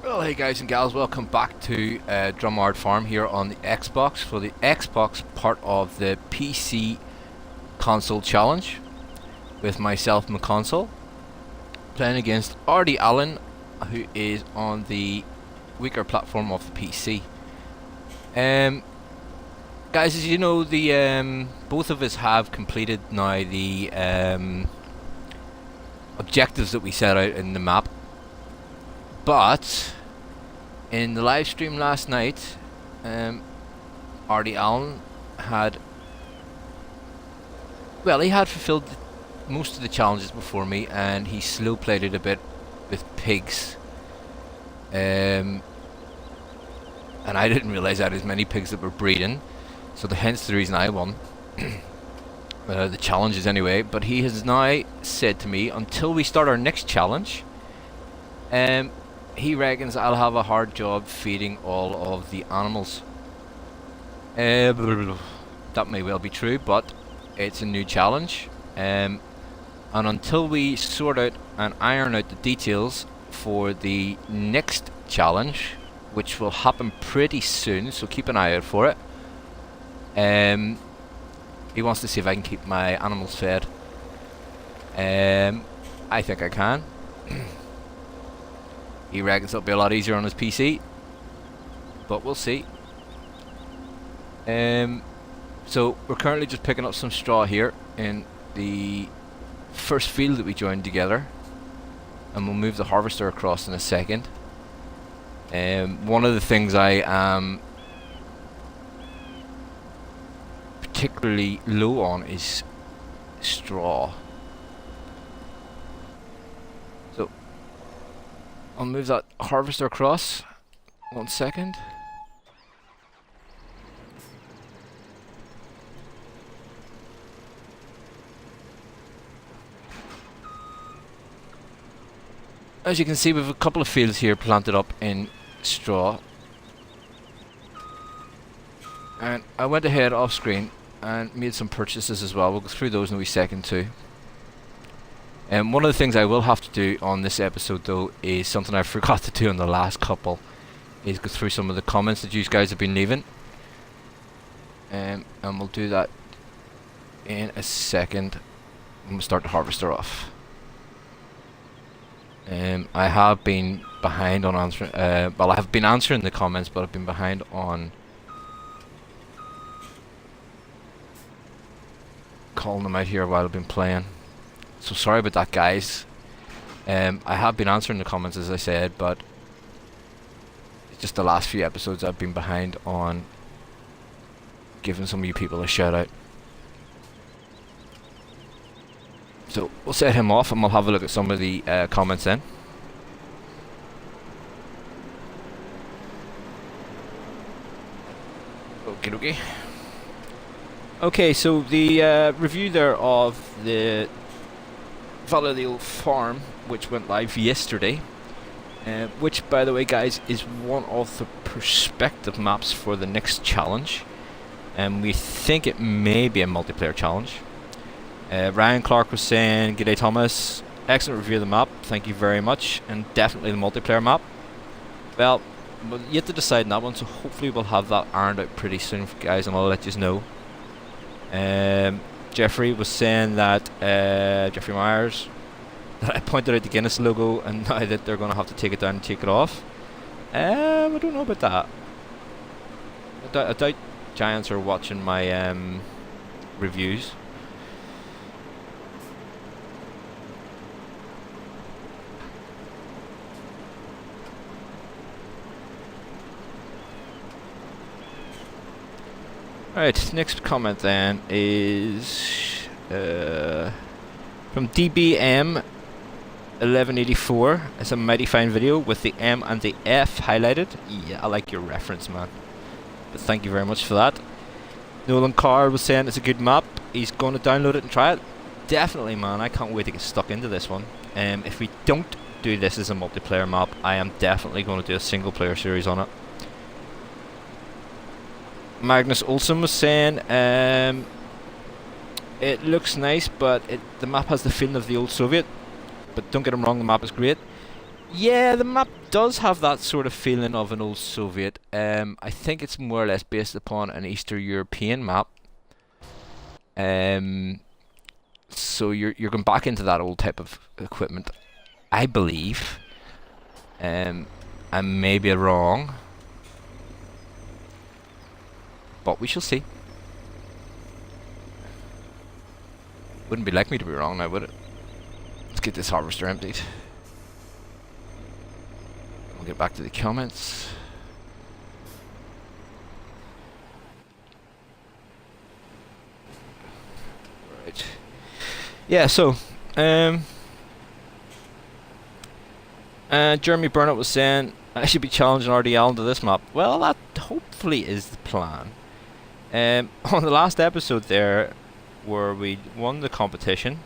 Well, hey guys and gals, welcome back to Drumard Farm here on the Xbox for the Xbox part of the PC Console Challenge with myself, McConsole, playing against Artie Allen, who is on the weaker platform of the PC. Guys, as you know, the both of us have completed now the objectives that we set out in the map, but in the live stream last night, Artie Allen had, well, he had fulfilled most of the challenges before me, and he slow played it a bit with pigs. And I didn't realise I had as many pigs that were breeding, so hence the reason I won. The challenges anyway, but he has now said to me, until we start our next challenge, he reckons I'll have a hard job feeding all of the animals. That may well be true, but it's a new challenge. And until we sort out and iron out the details for the next challenge, which will happen pretty soon, so keep an eye out for it. He wants to see if I can keep my animals fed. I think I can. He reckons it'll be a lot easier on his PC, but we'll see. So we're currently just picking up some straw here in the first field that we joined together, and we'll move the harvester across in a second. One of the things I am particularly low on is straw. So I'll move that harvester across. 1 second. As you can see, we have a couple of fields here planted up in straw. And I went ahead off screen and made some purchases as well. We'll go through those in a wee second too. And one of the things I will have to do on this episode though is something I forgot to do on the last couple, is go through some of the comments that you guys have been leaving. And we'll do that in a second when we start the harvester off. I have been behind on answering, well, I have been answering the comments, but I've been behind on calling them out here while I've been playing. So sorry about that, guys. I have been answering the comments, as I said, but it's just the last few episodes I've been behind on giving some of you people a shout out. So we'll set him off and we'll have a look at some of the comments then. Okie dokie. Okay, so the review there of the Valor of the Old Farm, which went live yesterday, which, by the way, guys, is one of the perspective maps for the next challenge, and we think it may be a multiplayer challenge. Ryan Clark was saying, "G'day Thomas, excellent review of the map, thank you very much, and definitely the multiplayer map." Well, we're yet to decide on that one, so hopefully we'll have that ironed out pretty soon, guys, and I'll let you know. Jeffrey was saying that, Jeffrey Myers, that I pointed out the Guinness logo and now that they're going to have to take it down and take it off. I don't know about that. I doubt Giants are watching my reviews. Alright, next comment then is from DBM 1184. It's a mighty fine video with the M and the F highlighted. Yeah, I like your reference, man. But thank you very much for that. Nolan Carr was saying it's a good map. He's going to download it and try it. Definitely, man. I can't wait to get stuck into this one. If we don't do this as a multiplayer map, I am definitely going to do a single player series on it. Magnus Olsen was saying it looks nice, but the map has the feeling of the old Soviet. But don't get him wrong, the map is great. Yeah, the map does have that sort of feeling of an old Soviet. I think it's more or less based upon an Eastern European map. So you're going back into that old type of equipment, I believe. I may be wrong, but we shall see. Wouldn't be like me to be wrong now, would it? Let's get this harvester emptied. We'll get back to the comments. Right. Yeah, so Jeremy Burnett was saying I should be challenging RDL to this map. Well, that hopefully is the plan. On the last episode there, where we won the competition,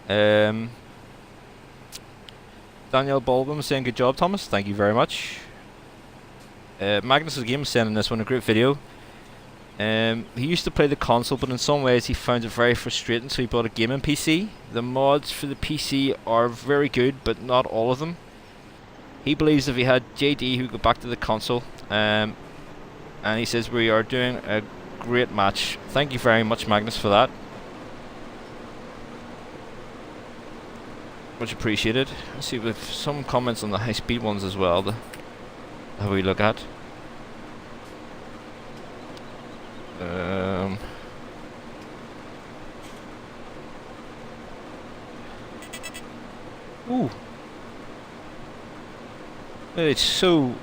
Daniel Bulbum was saying good job, Thomas. Thank you very much. Magnus' Game was saying in this one a great video. He used to play the console, but in some ways he found it very frustrating, so he bought a gaming PC. The mods for the PC are very good, but not all of them. He believes if he had JD, who would go back to the console. And he says we are doing a great match. Thank you very much, Magnus, for that. Much appreciated. Let's see, with some comments on the high speed ones as well. Have we look at? Ooh. It's so,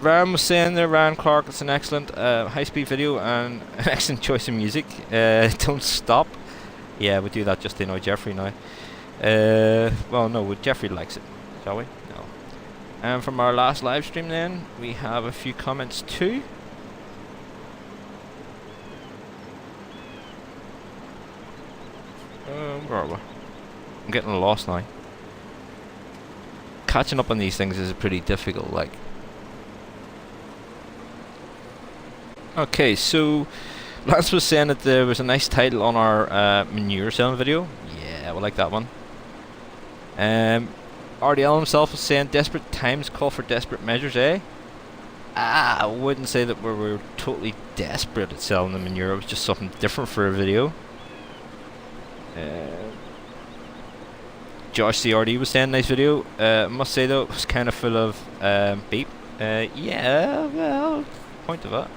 Ram was saying there, Ryan Clark, it's an excellent high-speed video and an excellent choice of music. Don't stop. Yeah, we'll do that just to annoy Jeffrey now. Well, no, Jeffrey likes it, shall we? No. And from our last live stream then, we have a few comments too. Where are we? I'm getting lost now. Catching up on these things is pretty difficult, like. Okay, so Lance was saying that there was a nice title on our manure selling video. Yeah, we like that one. RDL himself was saying desperate times call for desperate measures, eh? I wouldn't say that we were totally desperate at selling the manure. It was just something different for a video. Josh CRD was saying nice video. I must say though, it was kind of full of beep. Yeah, well, point of that.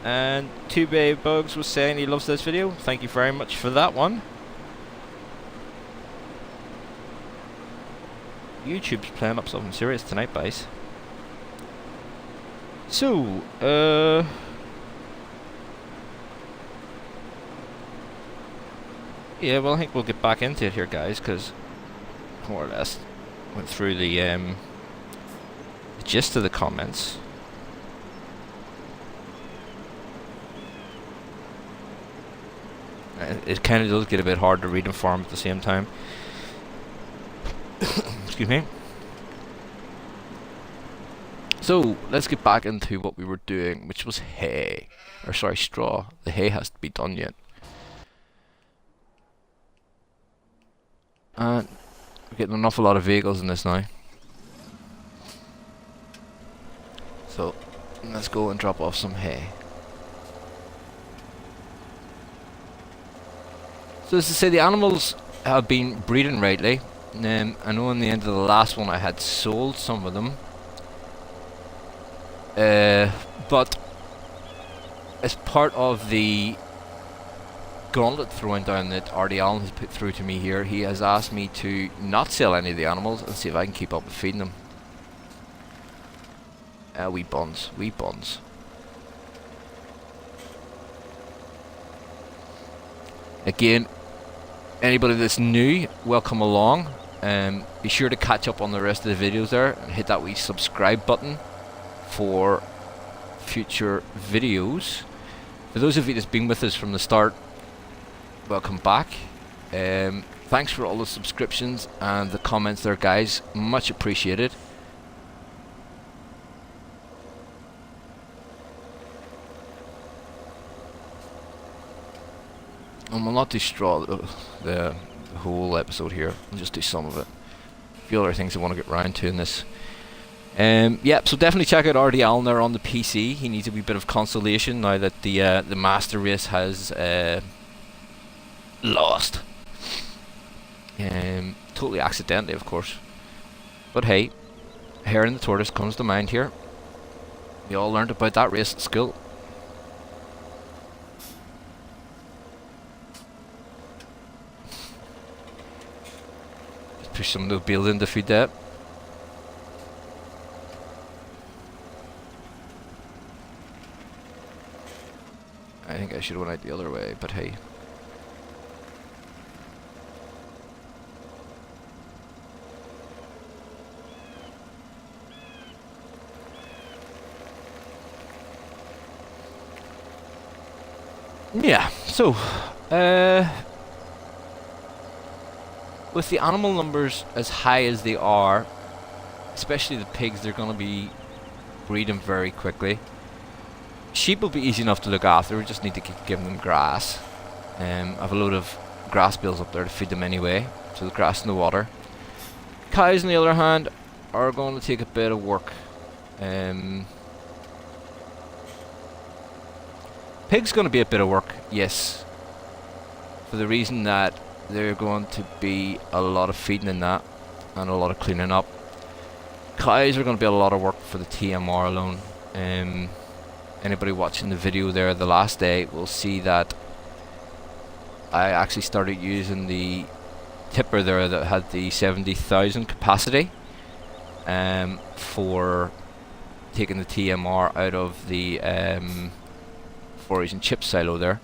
And Tube Bugs was saying he loves this video. Thank you very much for that one. YouTube's playing up something serious tonight, guys. So, yeah, well, I think we'll get back into it here, guys, because more or less went through the gist of the comments. It kind of does get a bit hard to read and farm at the same time. Excuse me. So, let's get back into what we were doing, which was hay. Or sorry, straw. The hay has to be done yet. And we're getting an awful lot of vehicles in this now. So, let's go and drop off some hay. So as to say, the animals have been breeding rightly. I know in the end of the last one I had sold some of them. But as part of the gauntlet throwing down that Artie Allen has put through to me here, he has asked me to not sell any of the animals and see if I can keep up with feeding them. Wee buns, wee buns. Again, anybody that's new, welcome along. Be sure to catch up on the rest of the videos there and hit that wee subscribe button for future videos. For those of you that's been with us from the start, welcome back. Thanks for all the subscriptions and the comments there, guys. Much appreciated. And we'll not destroy the the whole episode here. I'll just do some of it. A few other things I want to get round to in this. Yeah, so definitely check out RD Allen there on the PC. He needs a wee bit of consolation now that the Master Race has lost. Totally accidentally, of course. But hey, Hare and the Tortoise comes to mind here. We all learned about that race at school. Just push some of the building to feed that. I think I should have went out the other way, but hey. Yeah, so, with the animal numbers as high as they are, especially the pigs, they're going to be breeding very quickly. Sheep will be easy enough to look after, we just need to keep giving them grass. I have a load of grass bales up there to feed them anyway, so the grass in the water. Cows, on the other hand, are going to take a bit of work. Pigs going to be a bit of work, yes, for the reason that they're going to be a lot of feeding in that and a lot of cleaning up. Cows are going to be a lot of work for the TMR alone. Anybody watching the video there the last day will see that I actually started using the tipper there that had the 70,000 capacity for taking the TMR out of the forage and chip silo there.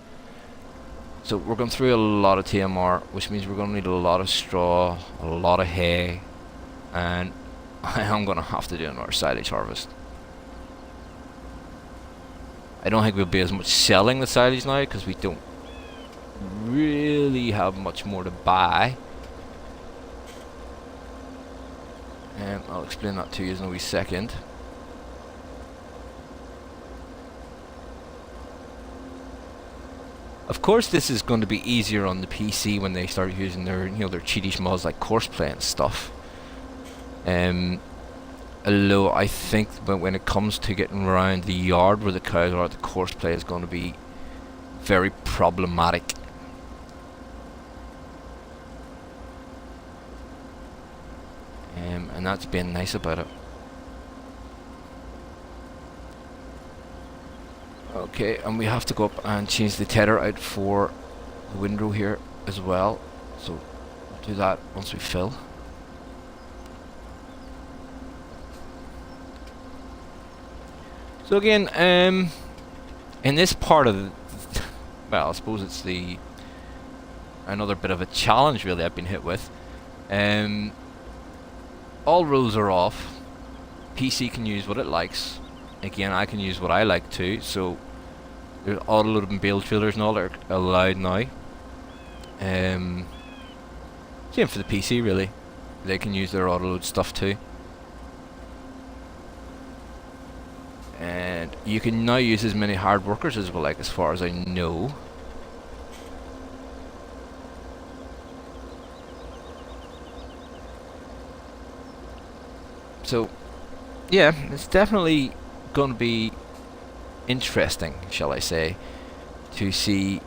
So we're going through a lot of TMR, which means we're going to need a lot of straw, a lot of hay, and I am going to have to do another silage harvest. I don't think we'll be as much selling the silage now because we don't really have much more to buy. I'll explain that to you in a wee second. Of course, this is going to be easier on the PC when they start using their, their cheatish mods like Courseplay and stuff. Although I think when it comes to getting around the yard where the cows are, the Courseplay is going to be very problematic. And that's been nice about it. Okay, and we have to go up and change the tether out for the windrow here as well. So we'll do that once we fill. So again, in this part of the, well, I suppose it's another bit of a challenge really I've been hit with. All rules are off. PC can use what it likes. Again, I can use what I like too. So there's auto-load and bale trailers and all that are allowed now. Same for the PC really. They can use their auto-load stuff too. And you can now use as many hard workers as well, like, as far as I know. So, yeah, it's definitely going to be interesting, shall I say, to see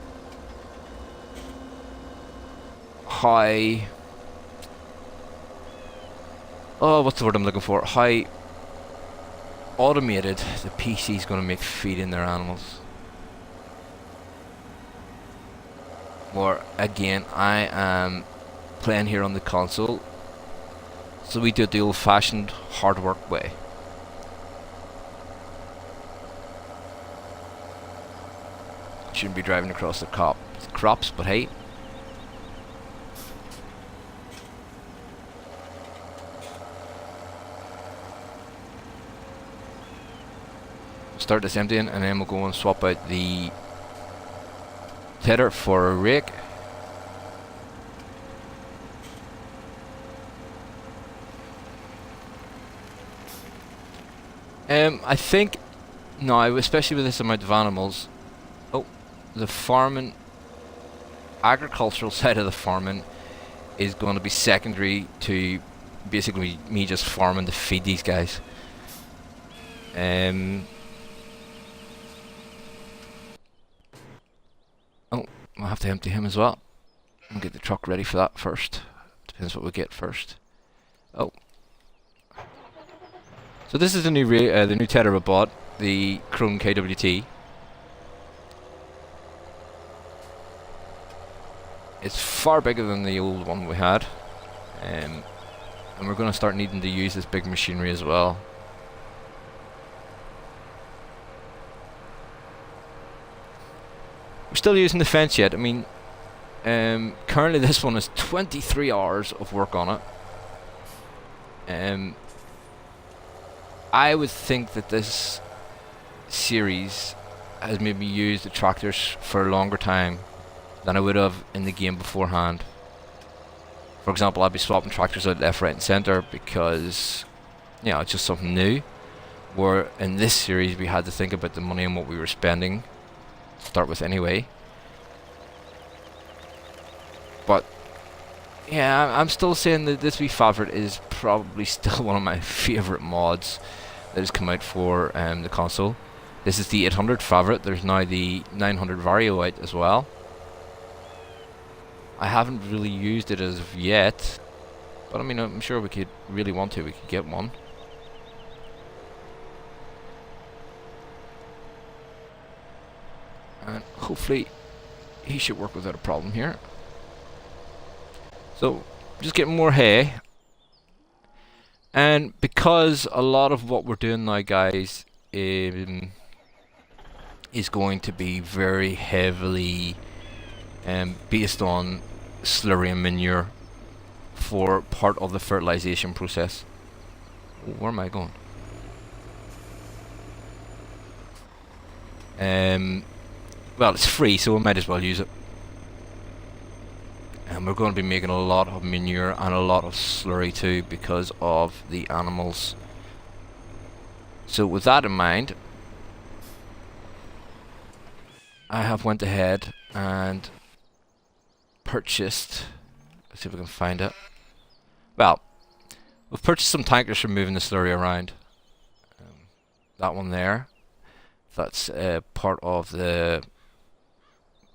how... oh, what's the word I'm looking for? How automated the PC is going to make feeding their animals. Or again, I am playing here on the console, so we do it the old-fashioned hard work way. Shouldn't be driving across the crops, but hey. Start this emptying, and then we'll go and swap out the tether for a rake. I think now, especially with this amount of animals, the farming, agricultural side of the farming is going to be secondary to basically me just farming to feed these guys. Oh, I'll have to empty him as well. I'll get the truck ready for that first. Depends what we get first. Oh. So this is the new tether we bought, the Krone KWT. It's far bigger than the old one we had, and we're going to start needing to use this big machinery as well. We're still using the fence yet. I mean, currently this one has 23 hours of work on it. I would think that this series has maybe used the tractors for a longer time than I would have in the game beforehand. For example, I'd be swapping tractors out left, right and centre because, you know, it's just something new. Where in this series we had to think about the money and what we were spending to start with anyway. But yeah, I'm still saying that this wee favorite is probably still one of my favourite mods that has come out for the console. This is the 800 favorite. There's now the 900 Vario out as well. I haven't really used it as of yet, but I mean, I'm sure we could really want to. We could get one. And hopefully he should work without a problem here. So just getting more hay. And because a lot of what we're doing now, guys, is going to be very heavily based on slurry and manure for part of the fertilization process. Where am I going? Well, it's free, so we might as well use it. And we're going to be making a lot of manure and a lot of slurry too because of the animals. So with that in mind, I have went ahead and purchased, let's see if we can find it. Well, we've purchased some tankers for moving the slurry around. That one there, that's part of the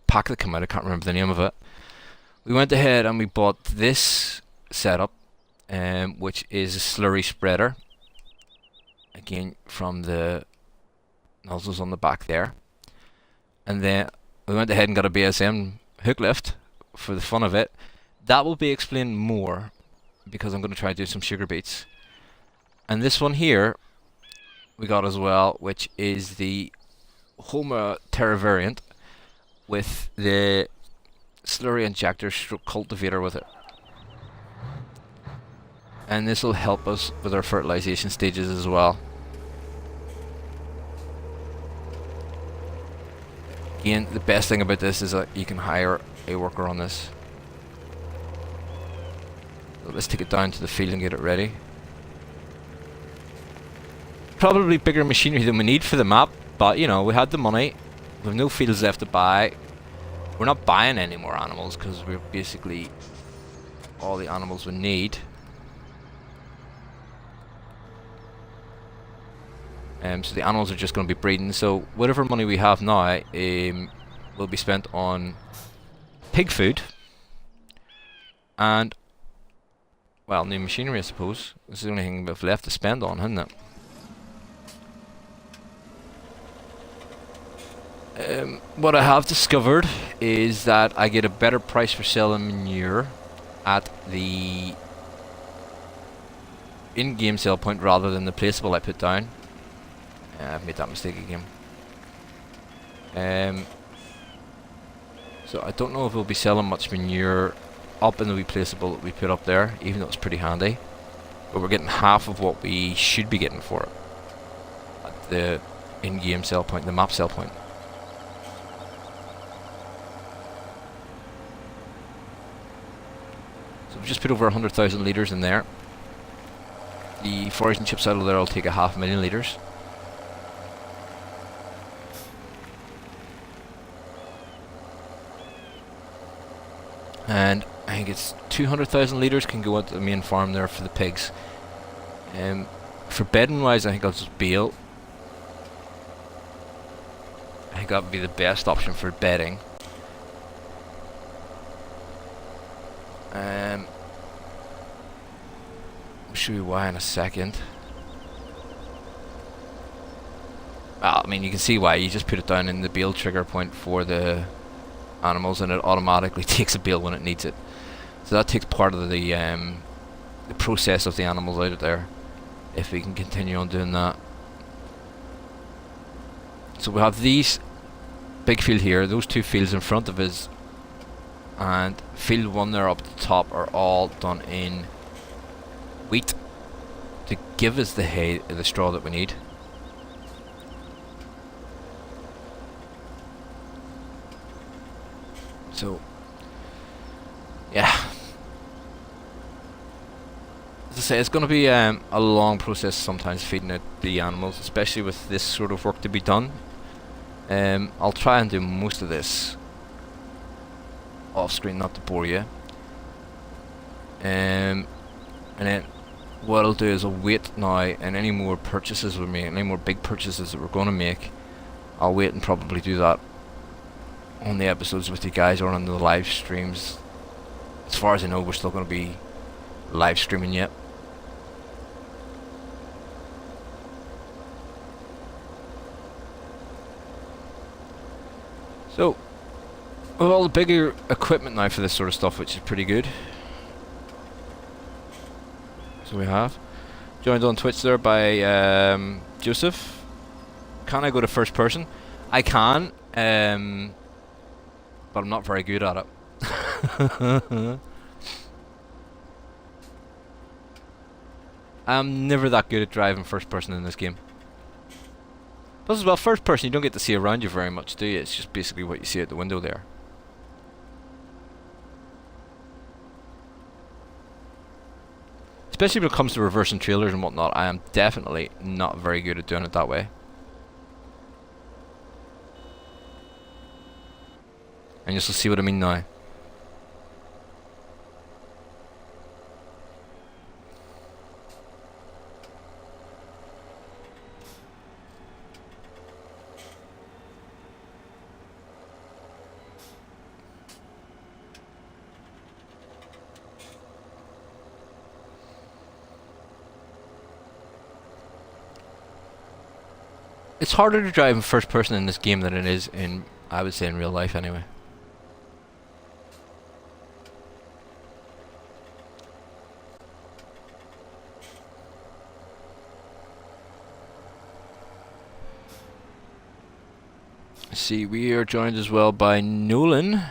pack that came out. I can't remember the name of it. We went ahead and we bought this setup, which is a slurry spreader. Again, from the nozzles on the back there. And then we went ahead and got a BSM hook lift for the fun of it. That will be explained more because I'm going to try to do some sugar beets. And this one here we got as well, which is the Homa Terra variant with the slurry injector stroke cultivator with it. And this will help us with our fertilization stages as well. Again, the best thing about this is that you can hire a worker on this. So let's take it down to the field and get it ready. Probably bigger machinery than we need for the map, but you know, we had the money. We have no fields left to buy. We're not buying any more animals because we're basically all the animals we need. So the animals are just going to be breeding. So whatever money we have now will be spent on pig food and, well, new machinery, I suppose. This is the only thing we've left to spend on, isn't it? What I have discovered is that I get a better price for selling manure at the in-game sell point rather than the placeable I put down. I've made that mistake again. So I don't know if we'll be selling much manure up in the replaceable that we put up there, even though it's pretty handy. But we're getting half of what we should be getting for it at the in-game sell point, the map sell point. So we've just put over 100,000 litres in there. The foraging chips out of there will take 500,000 litres. And I think it's 200,000 litres can go into the main farm there for the pigs. For bedding wise, I think I'll just bale. I think that would be the best option for bedding. I'll show you why in a second. Well, I mean, you can see why. You just put it down in the bale trigger point for the animals, and it automatically takes a bale when it needs it. So that takes part of the process of the animals out of there, if we can continue on doing that. So we have these big field here, those two fields in front of us, and field 1 there up at the top are all done in wheat to give us the hay, the straw that we need. So, yeah. As I say, it's going to be a long process sometimes feeding out the animals, especially with this sort of work to be done. I'll try and do most of this off screen, not to bore you. And then what I'll do is I'll wait now, and any more purchases we make, any more big purchases that we're going to make, I'll wait and probably do that on the episodes with you guys or on the live streams. As far as I know, we're still going to be live streaming yet. So, with all the bigger equipment now for this sort of stuff, which is pretty good. So we have joined on Twitch there by Joseph. Can I go to first person? I can, but I'm not very good at it. I'm never that good at driving first person in this game. Plus as well, first person you don't get to see around you very much, do you? It's just basically what you see out the window there. Especially when it comes to reversing trailers and whatnot, I am definitely not very good at doing it that way. And you'll see what I mean now. It's harder to drive in first person in this game than it is in, I would say, in real life anyway. See, we are joined as well by Nolan.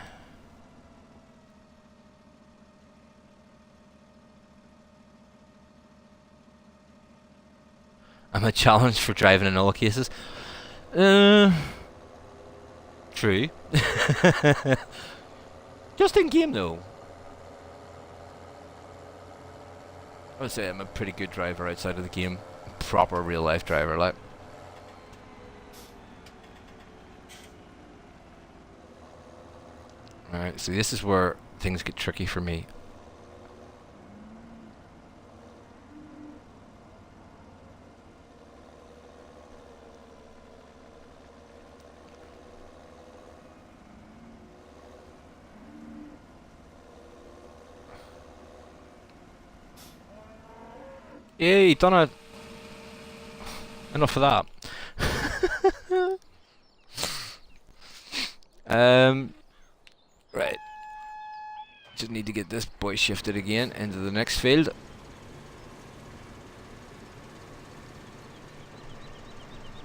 I'm a challenge for driving in all cases. True. Just in game though. I would say I'm a pretty good driver outside of the game. Proper real life driver, like. Alright, so this is where things get tricky for me. Yay, done it. Enough of that. Right. Just need to get this boy shifted again into the next field.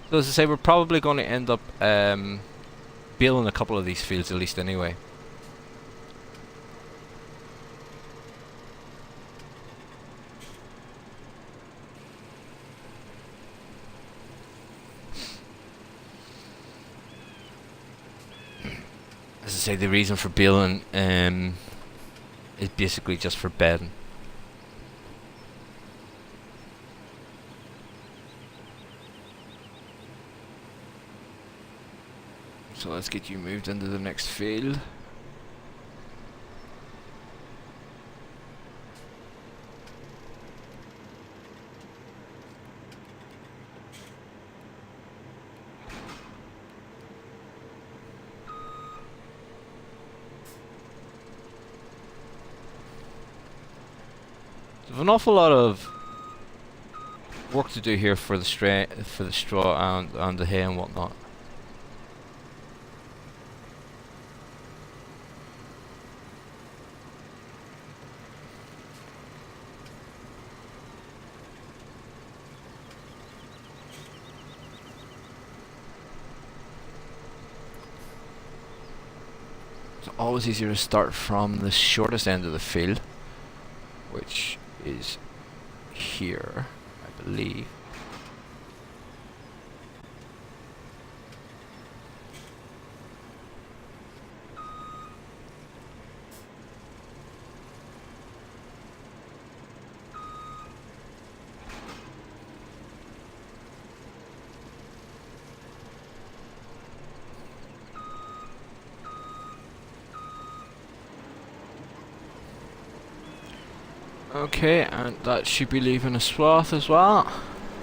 So as I say, we're probably going to end up baling a couple of these fields at least anyway. As I say, the reason for baling is basically just for bedding. So let's get you moved into the next field. There's an awful lot of work to do here for the straw and the hay and whatnot. It's always easier to start from the shortest end of the field, which is here, I believe. Okay, and that should be leaving a swath as well.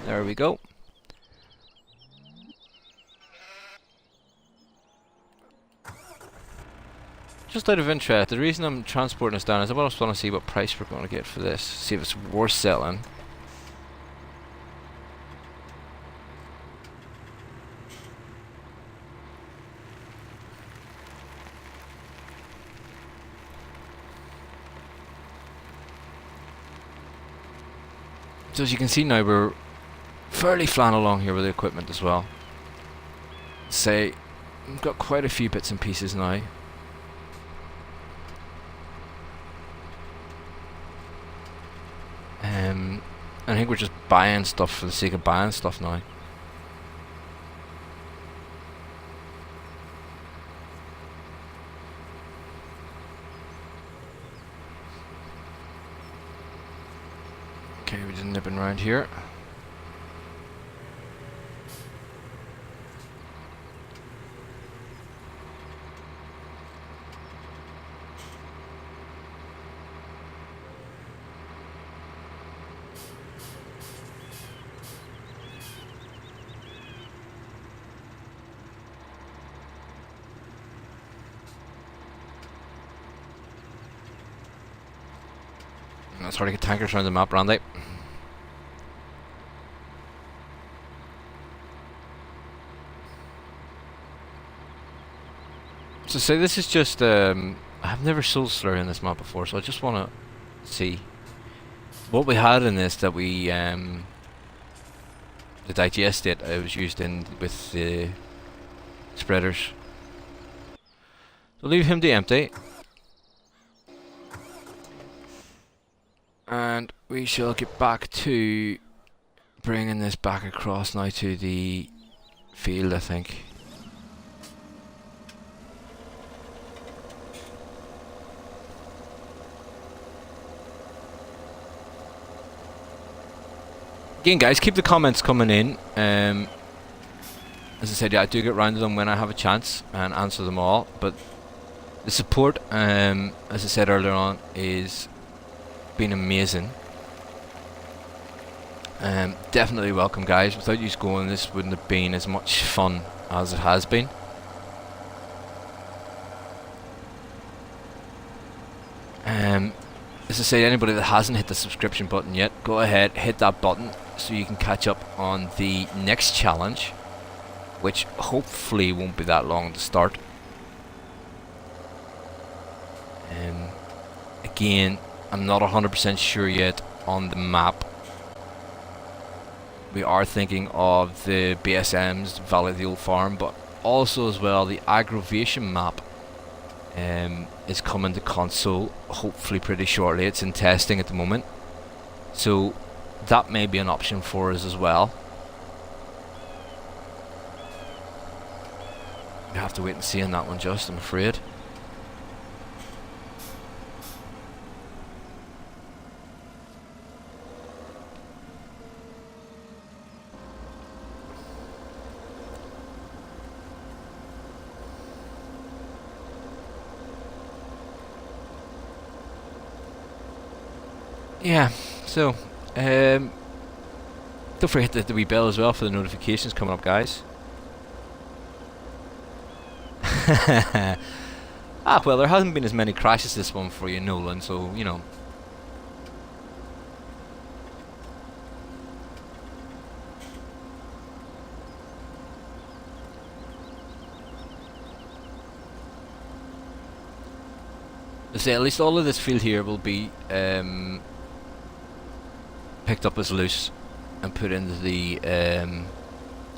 There we go. Just out of interest, the reason I'm transporting this down is I just want to see what price we're going to get for this. See if it's worth selling. So as you can see now, we're fairly flying along here with the equipment as well. Say, we've got quite a few bits and pieces now. I think we're just buying stuff for the sake of buying stuff now. Okay, we're just nipping around here. That's hard to get tankers around the map, Randy. So say this is just I've never sold slurry in this map before, so I just want to see what we had in this that we the digest it I was used in with the spreaders. So leave him to empty. And we shall get back to bringing this back across now to the field, I think. Again, guys, keep the comments coming in. As I said, yeah, I do get round to them when I have a chance and answer them all. But the support, as I said earlier on, is been amazing. Definitely welcome, guys. Without you going, this wouldn't have been as much fun as it has been. As I say, anybody that hasn't hit the subscription button yet, go ahead, hit that button so you can catch up on the next challenge, which hopefully won't be that long to start. Again, I'm not 100% sure yet on the map. We are thinking of the BSM's Valley of the Old Farm, but also as well the aggravation map is coming to console hopefully pretty shortly. It's in testing at the moment, so that may be an option for us as well. We have to wait and see on that one, just, I'm afraid. Yeah, so don't forget the wee bell as well for the notifications coming up, guys. Well, there hasn't been as many crashes this one for you, Nolan, so, you know. I say at least all of this field here will be picked up as loose and put into the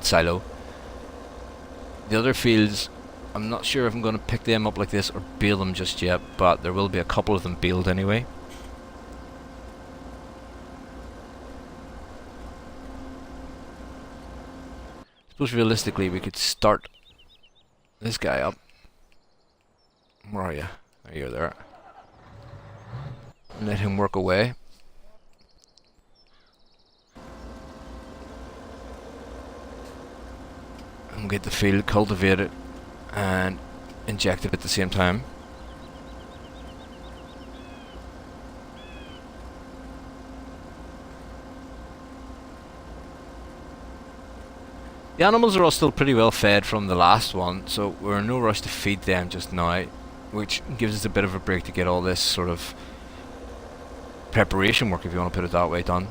silo. The other fields, I'm not sure if I'm going to pick them up like this or bale them just yet, but there will be a couple of them baled anyway. I suppose realistically we could start this guy up. Where are you? Oh, you're there. And let him work away. And get the field cultivated and injected at the same time. The animals are all still pretty well fed from the last one, so we're in no rush to feed them just now, which gives us a bit of a break to get all this sort of preparation work, if you want to put it that way, done.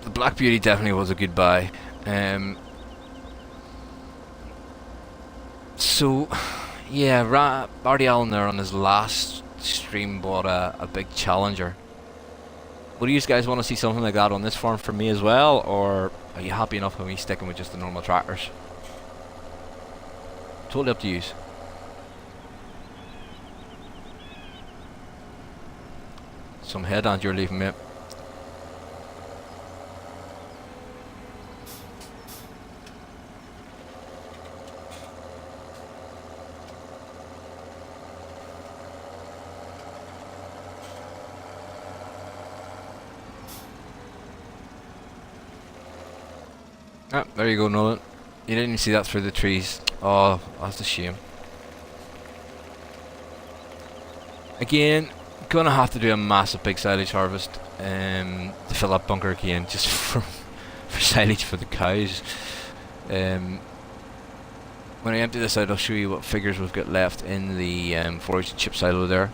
The Black Beauty definitely was a good buy. So, yeah, Artie Allen there on his last stream bought a big Challenger. Would you guys want to see something like that on this farm for me as well, or are you happy enough with me sticking with just the normal tractors? Totally up to you. Some headland you're leaving, mate. Ah, there you go, Nolan. You didn't even see that through the trees. Oh, that's a shame. Again, gonna have to do a massive big silage harvest to fill that bunker again, just for silage for the cows. When I empty this out, I'll show you what figures we've got left in the forage and chip silo there.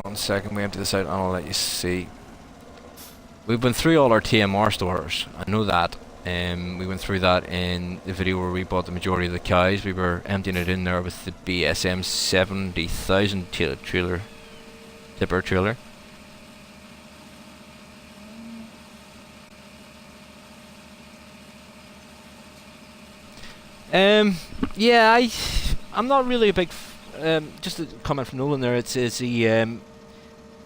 One second, we empty this out and I'll let you see. We've been through all our TMR stores, I know that. We went through that in the video where we bought the majority of the cows. We were emptying it in there with the BSM 70,000 trailer, tipper trailer. Yeah, I'm not really a big just a comment from Nolan there. It's he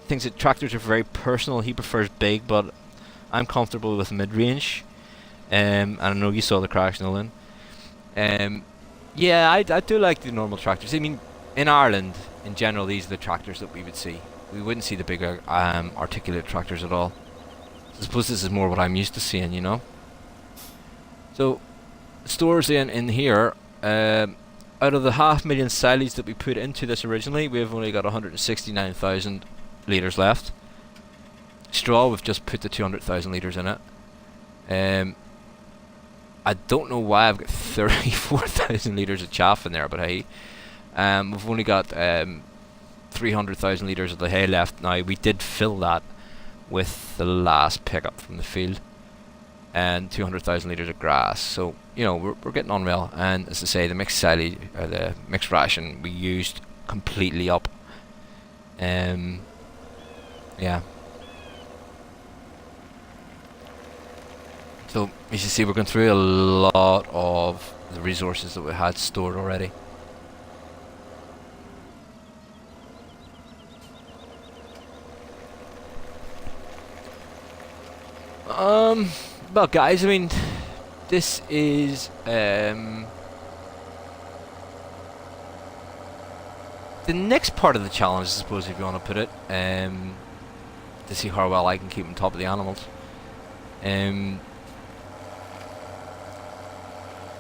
thinks that tractors are very personal. He prefers big, but I'm comfortable with mid-range. And I know you saw the crash, Nolan. Yeah, I do like the normal tractors. I mean, in Ireland, in general, these are the tractors that we would see. We wouldn't see the bigger articulate tractors at all. I suppose this is more what I'm used to seeing, you know. So, stores in here. Out of the 500,000 silage that we put into this originally, we've only got 169,000 litres left. Straw, we've just put the 200,000 litres in it. I don't know why I've got 34,000 litres of chaff in there, but hey, we've only got 300,000 litres of the hay left. Now, we did fill that with the last pickup from the field, and 200,000 litres of grass. So, you know, we're getting on well. And as I say, the mixed silage, or the mixed ration, we used completely up. Yeah. So, as you see, we're going through a lot of the resources that we had stored already. Well, guys, I mean, this is the next part of the challenge, I suppose, if you want to put it, to see how well I can keep on top of the animals.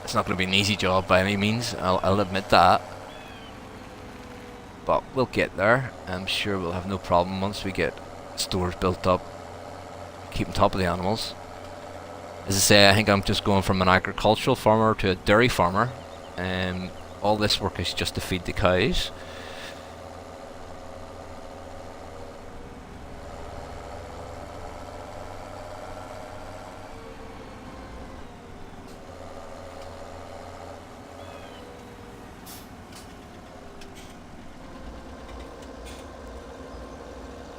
It's not going to be an easy job by any means, I'll admit that. But we'll get there. I'm sure we'll have no problem once we get stores built up, keep on top of the animals. As I say, I think I'm just going from an agricultural farmer to a dairy farmer, and all this work is just to feed the cows.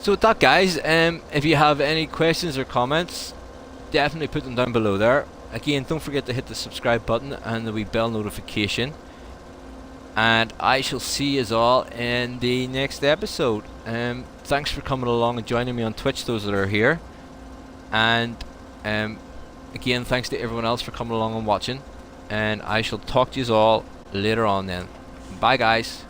So with that, guys, if you have any questions or comments, definitely put them down below there. Again, don't forget to hit the subscribe button and the wee bell notification. And I shall see you all in the next episode. Thanks for coming along and joining me on Twitch, those that are here. And again, thanks to everyone else for coming along and watching. And I shall talk to you all later on then. Bye, guys.